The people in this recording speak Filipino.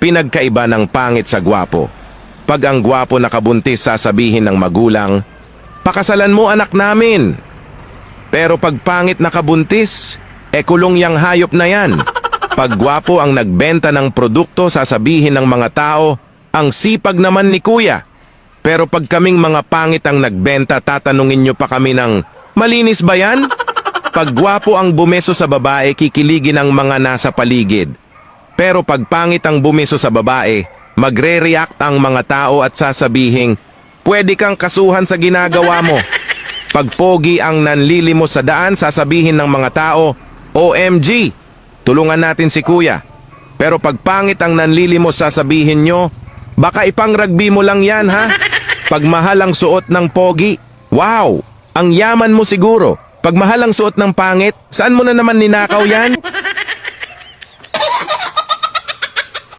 pinagkaiba ng pangit sa gwapo. Pag ang gwapo nakabuntis, sasabihin ng magulang, "Pakasalan mo anak namin." Pero pag pangit nakabuntis, kulong yang hayop na yan. Pag gwapo ang nagbenta ng produkto, sasabihin ng mga tao, "Ang sipag naman ni kuya." Pero pag kaming mga pangit ang nagbenta, tatanungin nyo pa kami ng, "Malinis ba yan?" Pag gwapo ang bumeso sa babae, kikiligin ang mga nasa paligid. Pero pag pangit ang bumeso sa babae, magre-react ang mga tao at sasabihin, "Pwede kang kasuhan sa ginagawa mo." Pag pogi ang nanlilimos sa daan, sasabihin ng mga tao, "OMG, tulungan natin si kuya." Pero pag pangit ang nanlilimos, sasabihin nyo, "Baka ipang rugby mo lang yan ha." Pag mahal ang suot ng pogi, "Wow, ang yaman mo siguro." Pag mahal ang suot ng pangit, saan mo na naman ninakaw yan?